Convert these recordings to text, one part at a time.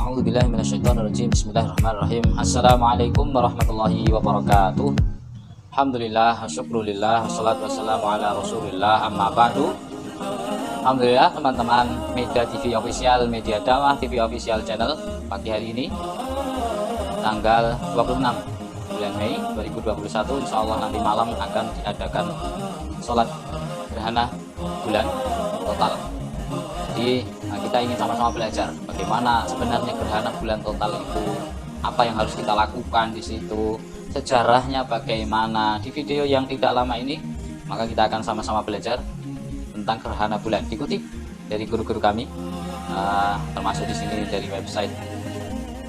A'udzubillahi minasyaitonirrajim. Bismillahirrahmanirrahim. Assalamualaikum warahmatullahi wabarakatuh. Alhamdulillah, syukrulillah, wassalatu wassalamu ala rasulillah, amma ba'du. Alhamdulillah teman-teman media TV official, media dakwah TV official channel, pagi hari ini tanggal 26 bulan Mei 2021, insya Allah nanti malam akan diadakan sholat gerhana bulan total. Jadi kita ingin sama-sama belajar bagaimana sebenarnya gerhana bulan total itu, apa yang harus kita lakukan di situ, sejarahnya bagaimana. Di video yang tidak lama ini maka kita akan sama-sama belajar tentang gerhana bulan, dikutip dari guru-guru kami, termasuk di sini dari website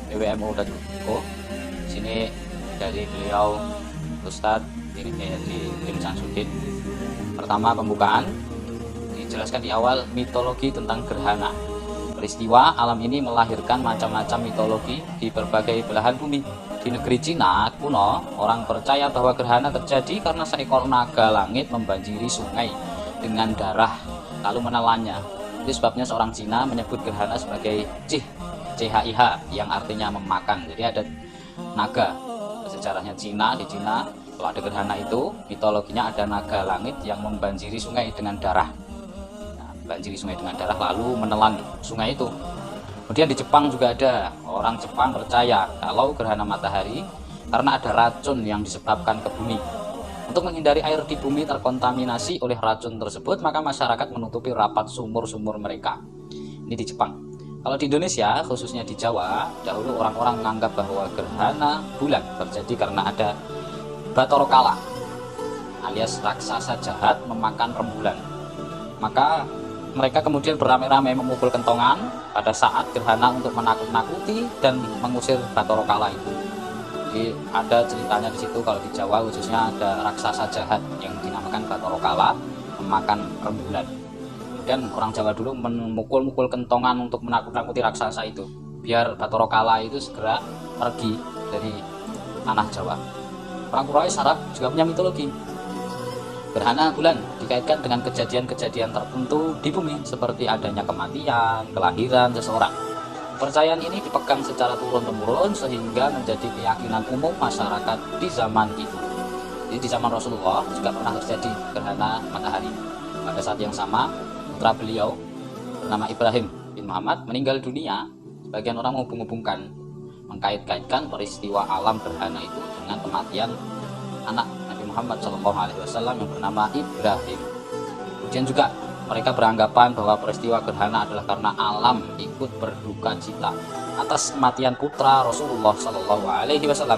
www.mu.co. Sini dari beliau Ustadz di Samsudin. Pertama, pembukaan dijelaskan di awal mitologi tentang gerhana. Peristiwa alam ini melahirkan macam-macam mitologi di berbagai belahan bumi. Di negeri Cina kuno, orang percaya bahwa gerhana terjadi karena seekor naga langit membanjiri sungai dengan darah lalu menelannya. Itu sebabnya seorang Cina menyebut gerhana sebagai CHIH yang artinya memakan. Jadi ada naga. Sejarahnya Cina, di Cina kalau ada gerhana itu mitologinya ada naga langit yang membanjiri sungai dengan darah. Banjiri sungai dengan darah lalu menelan sungai itu. Kemudian di Jepang juga ada orang Jepang percaya kalau gerhana matahari karena ada racun yang disebabkan ke bumi. Untuk menghindari air di bumi terkontaminasi oleh racun tersebut, maka masyarakat menutupi rapat sumur-sumur mereka. Ini di Jepang. Kalau di Indonesia, khususnya di Jawa, dahulu orang-orang menganggap bahwa gerhana bulan terjadi karena ada Bathara Kala alias raksasa jahat memakan rembulan. Maka mereka kemudian beramai-ramai memukul kentongan pada saat gerhana untuk menakut-nakuti dan mengusir Bathara Kala itu. Jadi ada ceritanya di situ. Kalau di Jawa khususnya ada raksasa jahat yang dinamakan Bathara Kala memakan rembulan. Dan orang Jawa dulu memukul-mukul kentongan untuk menakut-nakuti raksasa itu, biar Bathara Kala itu segera pergi dari tanah Jawa. Orang Quraisy Arab juga punya mitologi. Gerhana bulan dikaitkan dengan kejadian-kejadian tertentu di bumi, seperti adanya kematian, kelahiran seseorang. Kepercayaan ini dipegang secara turun-temurun sehingga menjadi keyakinan umum masyarakat di zaman itu. Jadi di zaman Rasulullah juga pernah terjadi gerhana matahari. Pada saat yang sama, putra beliau bernama Ibrahim bin Muhammad meninggal dunia. Sebagian orang menghubung-hubungkan, mengkait-kaitkan peristiwa alam gerhana itu dengan kematian anak Muhammad SAW yang bernama Ibrahim. Kemudian juga mereka beranggapan bahwa peristiwa gerhana adalah karena alam ikut berduka cita atas kematian putra Rasulullah SAW.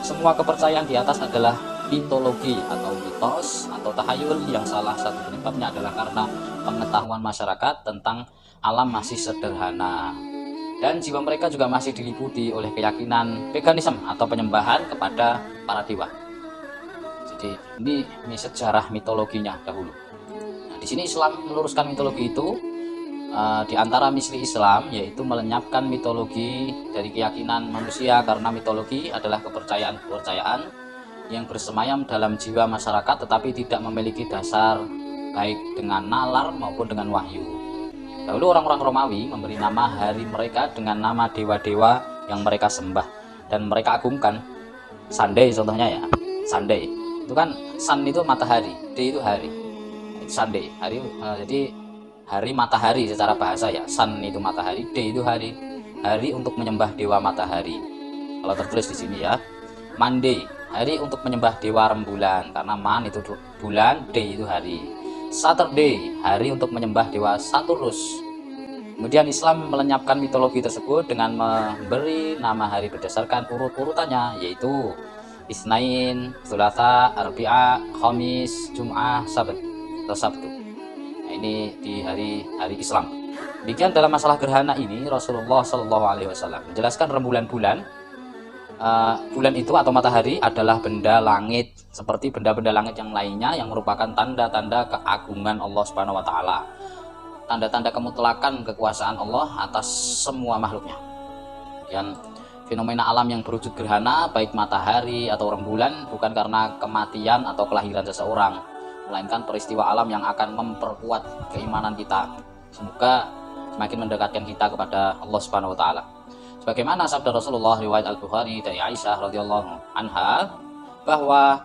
Semua kepercayaan di atas adalah mitologi atau mitos atau tahayul yang salah satu penyebabnya adalah karena pengetahuan masyarakat tentang alam masih sederhana, dan jiwa mereka juga masih diliputi oleh keyakinan paganisme atau penyembahan kepada para dewa. Jadi ini sejarah mitologinya dahulu. Nah, di sini Islam meluruskan mitologi itu, di antara misi Islam yaitu melenyapkan mitologi dari keyakinan manusia, karena mitologi adalah kepercayaan-kepercayaan yang bersemayam dalam jiwa masyarakat tetapi tidak memiliki dasar baik dengan nalar maupun dengan wahyu. Dahulu orang-orang Romawi memberi nama hari mereka dengan nama dewa-dewa yang mereka sembah dan mereka agungkan. Sunday contohnya ya, Sunday itu kan sun itu matahari, day itu hari, Sunday hari. Jadi hari matahari secara bahasa ya, sun itu matahari, day itu hari, hari untuk menyembah dewa matahari. Kalau tertulis di sini ya, Monday hari untuk menyembah dewa rembulan karena man itu bulan, day itu hari. Saturday hari untuk menyembah dewa Saturnus. Kemudian Islam melenyapkan mitologi tersebut dengan memberi nama hari berdasarkan urut-urutannya, yaitu Isnain, Thulatha, Arbi'a, Khamis, Jum'ah, Sabat atau Sabtu. Nah, ini di hari Islam. Demikian dalam masalah gerhana ini Rasulullah SAW menjelaskan rembulan bulan. Bulan itu atau matahari adalah benda langit seperti benda-benda langit yang lainnya yang merupakan tanda-tanda keagungan Allah Subhanahu wa taala. Tanda-tanda kemutlakan kekuasaan Allah atas semua makhluknya. Dan fenomena alam yang berwujud gerhana, baik matahari atau rembulan, bukan karena kematian atau kelahiran seseorang, melainkan peristiwa alam yang akan memperkuat keimanan kita. Semoga semakin mendekatkan kita kepada Allah Subhanahu wa taala. Sebagaimana sabda Rasulullah riwayat Al-Bukhari dari Aisyah radhiyallahu anha bahwa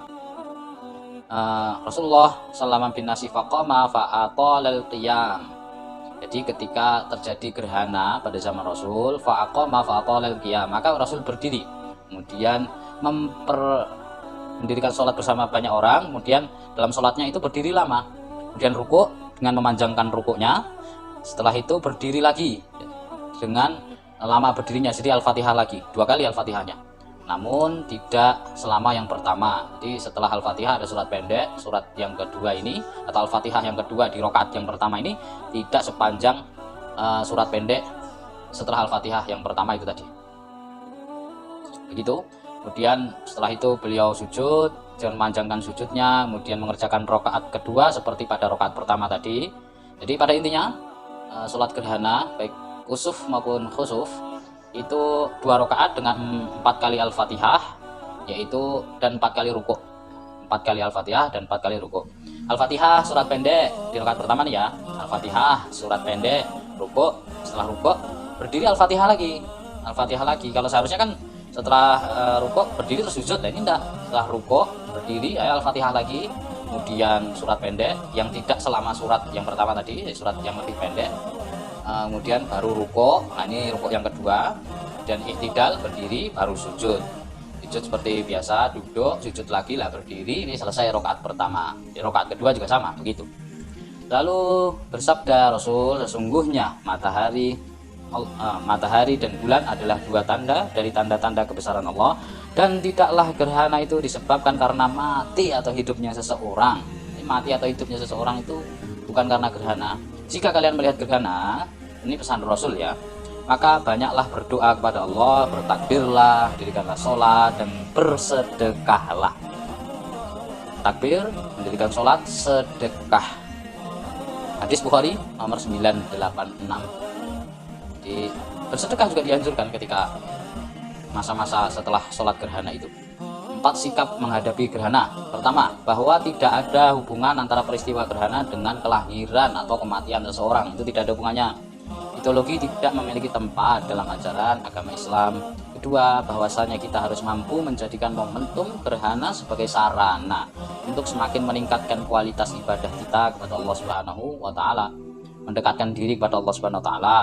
Rasulullah sallallahu bin nasi faqama fa'atalal qiyam. Jadi ketika terjadi gerhana pada zaman Rasul, fa'aqama fa'atalal qiyam, maka Rasul berdiri, kemudian mendirikan sholat bersama banyak orang, kemudian dalam sholatnya itu berdiri lama, kemudian rukuk dengan memanjangkan rukuknya, setelah itu berdiri lagi dengan lama berdirinya, jadi Al-Fatihah lagi, 2 kali Al-Fatihahnya, namun tidak selama yang pertama. Jadi setelah Al-Fatihah ada surat pendek, surat yang kedua ini atau Al-Fatihah yang kedua di rakaat yang pertama ini tidak sepanjang surat pendek setelah Al-Fatihah yang pertama itu tadi. Begitu. Kemudian setelah itu beliau sujud, jangan memanjangkan sujudnya, kemudian mengerjakan rakaat kedua seperti pada rakaat pertama tadi. Jadi pada intinya sholat gerhana baik kusuf maupun khusuf itu 2 rakaat dengan 4 kali Al-Fatihah, yaitu dan 4 kali rukuk. 4 kali Al-Fatihah dan 4 kali rukuk. Al-Fatihah surat pendek di rakaat pertama nih ya. Al-Fatihah surat pendek, rukuk, setelah rukuk berdiri Al-Fatihah lagi. Al-Fatihah lagi. Kalau seharusnya kan setelah rukuk berdiri terus sujud, nah ini enggak. Setelah rukuk berdiri Al-Fatihah lagi, kemudian surat pendek yang tidak selama surat yang pertama tadi, surat yang lebih pendek. Kemudian baru rukuk, nah ini rukuk yang kedua, dan iktidal berdiri baru sujud. Sujud seperti biasa, duduk, sujud lagi lah berdiri, ini selesai rakaat pertama. Di rakaat kedua juga sama begitu. Lalu bersabda Rasul, sesungguhnya matahari dan bulan adalah 2 tanda dari tanda-tanda kebesaran Allah, dan tidaklah gerhana itu disebabkan karena mati atau hidupnya seseorang. Mati atau hidupnya seseorang itu bukan karena gerhana. Jika kalian melihat gerhana, ini pesan Rasul ya, maka banyaklah berdoa kepada Allah, bertakbirlah, dirikanlah sholat, dan bersedekahlah. Takbir, mendirikan sholat, sedekah. Hadis Bukhari nomor 986. Jadi bersedekah juga dianjurkan ketika masa-masa setelah sholat gerhana itu. 4 sikap menghadapi gerhana. Pertama, bahwa tidak ada hubungan antara peristiwa gerhana dengan kelahiran atau kematian seseorang. Itu tidak ada hubungannya. Mitologi tidak memiliki tempat dalam ajaran agama Islam. Kedua, bahwasanya kita harus mampu menjadikan momentum gerhana sebagai sarana untuk semakin meningkatkan kualitas ibadah kita kepada Allah Subhanahu wa taala, mendekatkan diri kepada Allah Subhanahu wa taala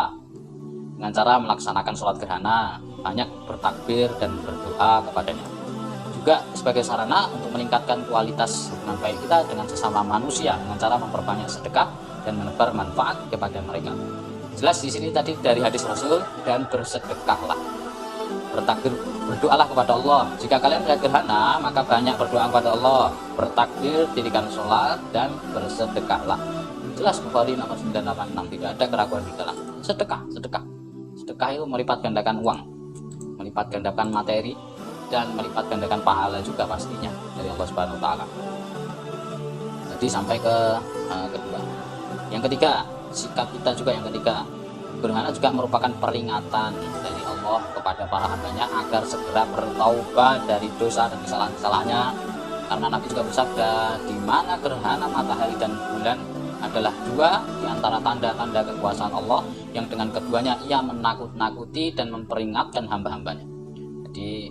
dengan cara melaksanakan sholat gerhana, banyak bertakbir dan berdoa kepadanya. Juga sebagai sarana untuk meningkatkan kualitas hubungan baik kita dengan sesama manusia dengan cara memperbanyak sedekah dan menebar manfaat kepada mereka. Jelas di sini tadi dari hadis Rasul, dan bersedekahlah. Bertakbir, berdoalah kepada Allah. Jika kalian melihat gerhana, maka banyak berdoa kepada Allah, bertakbir, dirikan sholat, dan bersedekahlah. Jelas Bukhari nomor 986, tidak ada keraguan di dalam. Sedekah. Sedekah itu melipat gandakan uang, melipat gandakan materi, dan melipat gandakan pahala juga pastinya dari Allah Subhanahu wa taala. Jadi sampai ke kedua. Yang ketiga, sikap kita juga yang ketiga. Gerhana juga merupakan peringatan dari Allah kepada para hambanya agar segera bertaubat dari dosa dan kesalahan-kesalahannya. Karena Nabi juga bersabda, di mana gerhana matahari dan bulan adalah 2 di antara tanda-tanda kekuasaan Allah yang dengan keduanya ia menakut-nakuti dan memperingatkan hamba-hambanya. Jadi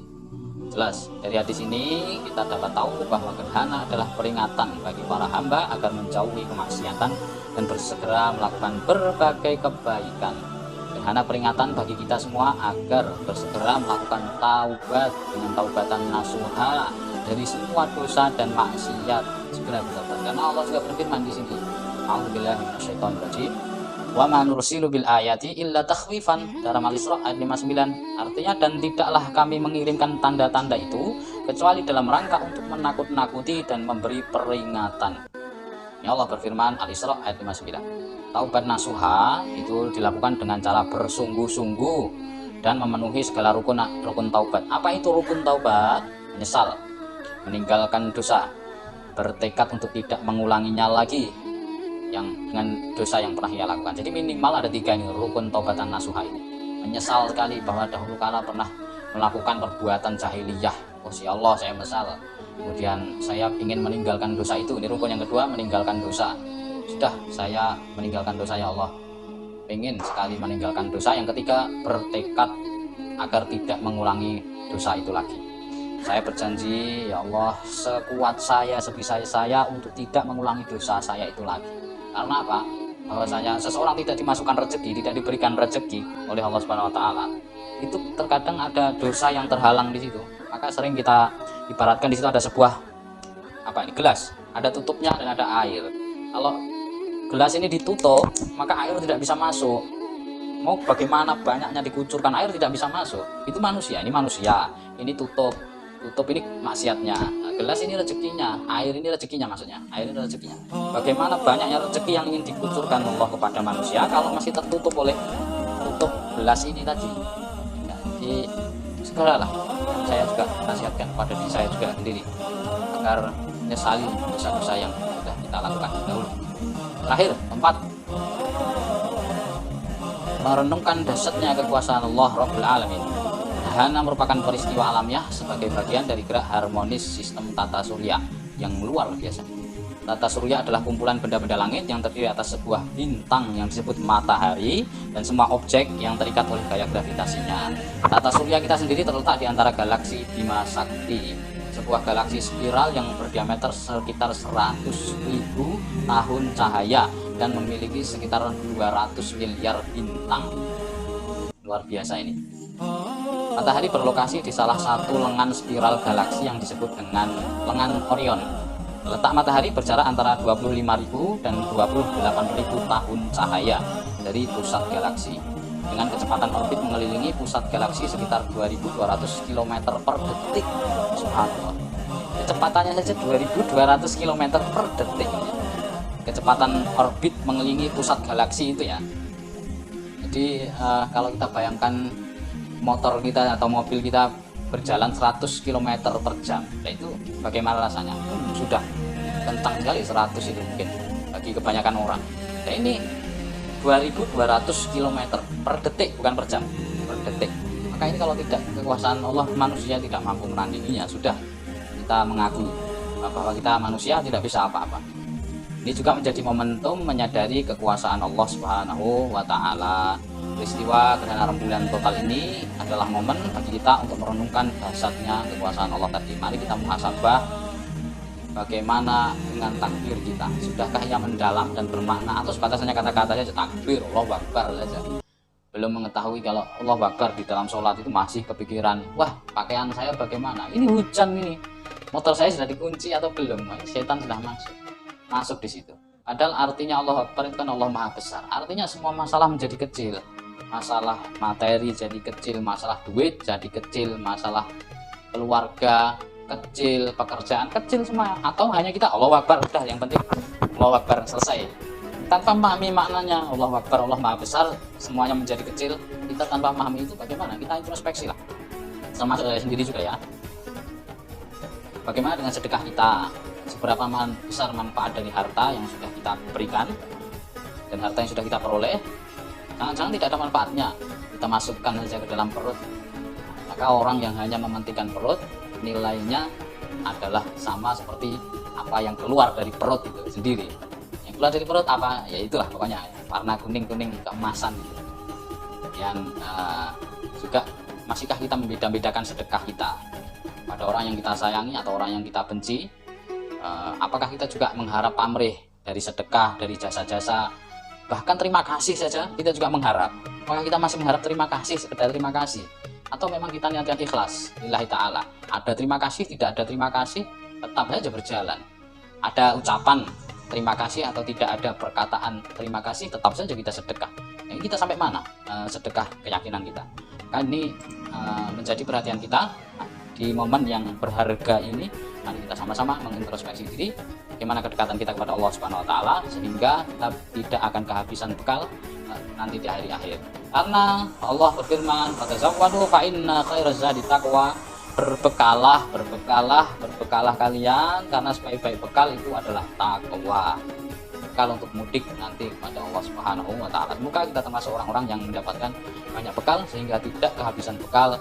jelas dari hadis ini kita dapat tahu bahwa gerhana adalah peringatan bagi para hamba agar menjauhi kemaksiatan dan bersegera melakukan berbagai kebaikan. Gerhana peringatan bagi kita semua agar bersegera melakukan taubat dengan taubatan nasuha dari semua dosa dan maksiat, segera bertobat. Karena Allah juga berfirman di sini, A'udzubillahi minasyaitonirrajim, wa ma nursilu bil ayati illa takhwifan, dalam Al-Isra ayat 59. Artinya, dan tidaklah kami mengirimkan tanda-tanda itu kecuali dalam rangka untuk menakut-nakuti dan memberi peringatan. Ini Allah berfirman, Al-Isra ayat 59. Taubat nasuha itu dilakukan dengan cara bersungguh-sungguh dan memenuhi segala rukun taubat. Apa itu rukun taubat? Menyesal, meninggalkan dosa, bertekad untuk tidak mengulanginya lagi yang dengan dosa yang pernah ia lakukan. Jadi minimal ada 3 ini rukun taubatan nasuha ini. Menyesal sekali bahwa dahulu kala pernah melakukan perbuatan jahiliyah. Oh ya Allah, saya menyesal. Kemudian saya ingin meninggalkan dosa itu. Ini rukun yang kedua, meninggalkan dosa. Sudah, saya meninggalkan dosa ya Allah. Ingin sekali meninggalkan dosa. Yang ketiga, bertekad agar tidak mengulangi dosa itu lagi. Saya berjanji, ya Allah, sekuat saya, sebisa saya untuk tidak mengulangi dosa saya itu lagi. Karena apa? Bahwasanya seseorang tidak dimasukkan rezeki, tidak diberikan rezeki oleh Allah Subhanahu wa taala. Itu terkadang ada dosa yang terhalang di situ. Maka sering kita ibaratkan di situ ada sebuah gelas, ada tutupnya dan ada air. Kalau gelas ini ditutup, maka air tidak bisa masuk. Mau bagaimana banyaknya dikucurkan, air tidak bisa masuk. Itu manusia, ini tutup ini maksiatnya. Nah, gelas ini rezekinya, air ini rezekinya, maksudnya air ini rezekinya. Bagaimana banyaknya rezeki yang ingin dikucurkan Allah kepada manusia kalau masih tertutup oleh tutup gelas ini tadi. Nah, jadi segeralah saya juga nasihatkan kepada diri saya juga sendiri agar menyesali dosa-dosa yang sudah kita lakukan dahulu. Terakhir, 4, merenungkan dahsyatnya kekuasaan Allah Rabbul Alamin. Gerhana merupakan peristiwa alamiah sebagai bagian dari gerak harmonis sistem tata surya yang luar biasa. Tata surya adalah kumpulan benda-benda langit yang terdiri atas sebuah bintang yang disebut matahari dan semua objek yang terikat oleh gaya gravitasinya. Tata surya kita sendiri terletak di antara galaksi Bima Sakti, sebuah galaksi spiral yang berdiameter sekitar 100.000 tahun cahaya dan memiliki sekitar 200 miliar bintang. Luar biasa ini. Matahari berlokasi di salah satu lengan spiral galaksi yang disebut dengan lengan Orion. Letak matahari berjarak antara 25.000 dan 28.000 tahun cahaya dari pusat galaksi. Dengan kecepatan orbit mengelilingi pusat galaksi sekitar 2.200 km per detik. Subhanallah. Kecepatannya saja 2.200 km per detik. Kecepatan orbit mengelilingi pusat galaksi itu ya. Jadi kalau kita bayangkan motor kita atau mobil kita berjalan 100 km per jam, nah itu bagaimana rasanya? Sudah kencang sekali 100 itu mungkin bagi kebanyakan orang. Nah ini 2.200 km per detik, bukan per jam, per detik. Maka ini kalau tidak kekuasaan Allah, manusia tidak mampu menandinginya. Sudah kita mengakui bahwa kita manusia tidak bisa apa-apa. Ini juga menjadi momentum menyadari kekuasaan Allah Subhanahu wa taala. Peristiwa gerhana rembulan total ini adalah momen bagi kita untuk merenungkan dahsyatnya kekuasaan Allah tadi. Mari kita muhasabah bagaimana dengan takbir kita. Sudahkah ia mendalam dan bermakna atau sebatas hanya kata-kata saja takbir, Allahu Akbar saja. Belum mengetahui kalau Allahu Akbar di dalam sholat itu masih kepikiran, wah pakaian saya bagaimana? Ini hujan ini. Motor saya sudah dikunci atau belum? Setan sudah masuk di situ. Padahal artinya Allah Akbar itu kan Allah Maha Besar. Artinya semua masalah menjadi kecil. Masalah materi jadi kecil, masalah duit jadi kecil, masalah keluarga kecil, pekerjaan kecil semua. Atau hanya kita Allahu Akbar, udah yang penting Allahu Akbar, selesai. Tanpa memahami maknanya Allahu Akbar, Allah Maha Besar, semuanya menjadi kecil. Kita tanpa memahami itu bagaimana? Kita introspeksi lah. Termasuk saya sendiri juga ya. Bagaimana dengan sedekah kita? Seberapa besar manfaat dari harta yang sudah kita berikan dan harta yang sudah kita peroleh? Jangan-jangan tidak ada manfaatnya, kita masukkan saja ke dalam perut. Maka orang yang hanya mementingkan perut, nilainya adalah sama seperti apa yang keluar dari perut itu sendiri. Yang keluar dari perut apa? Ya itulah pokoknya warna kuning-kuning keemasan gitu. Yang juga masihkah kita membeda-bedakan sedekah kita pada orang yang kita sayangi atau orang yang kita benci? Apakah kita juga mengharap pamrih dari sedekah, dari jasa-jasa, bahkan terima kasih saja kita juga mengharap? Apakah kita masih mengharap terima kasih, sekedar terima kasih, atau memang kita niatkan ikhlas lillahi ta'ala? Ada terima kasih, tidak ada terima kasih, tetap saja berjalan. Ada ucapan terima kasih atau tidak ada perkataan terima kasih, tetap saja kita sedekah. Ini kita sampai mana sedekah keyakinan kita? Kan ini menjadi perhatian kita di momen yang berharga ini. Mari kita sama-sama mengintrospeksi diri, bagaimana kedekatan kita kepada Allah Subhanahu wa taala sehingga kita tidak akan kehabisan bekal nanti di akhir-akhir. Karena Allah berfirman, "Fatazawwadu fa inna khairaz zadi taqwa." Berbekalah kalian karena sebaik-baik bekal itu adalah takwa. Bekal untuk mudik nanti kepada Allah Subhanahu wa taala. Semoga kita termasuk orang-orang yang mendapatkan banyak bekal sehingga tidak kehabisan bekal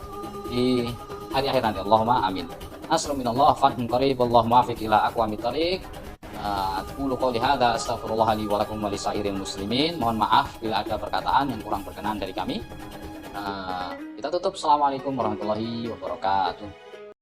di hari-akhir nanti. Allahumma amin. Nasrul minallah, fathun qarib, Allahumma muwaffiq ila aqwamit thoriq. Aqulu qouli hadza astaghfirullah li wa lakum wa lisairil muslimin. Mohon maaf bila ada perkataan yang kurang berkenan dari kami. Kita tutup. Assalamualaikum warahmatullahi wabarakatuh.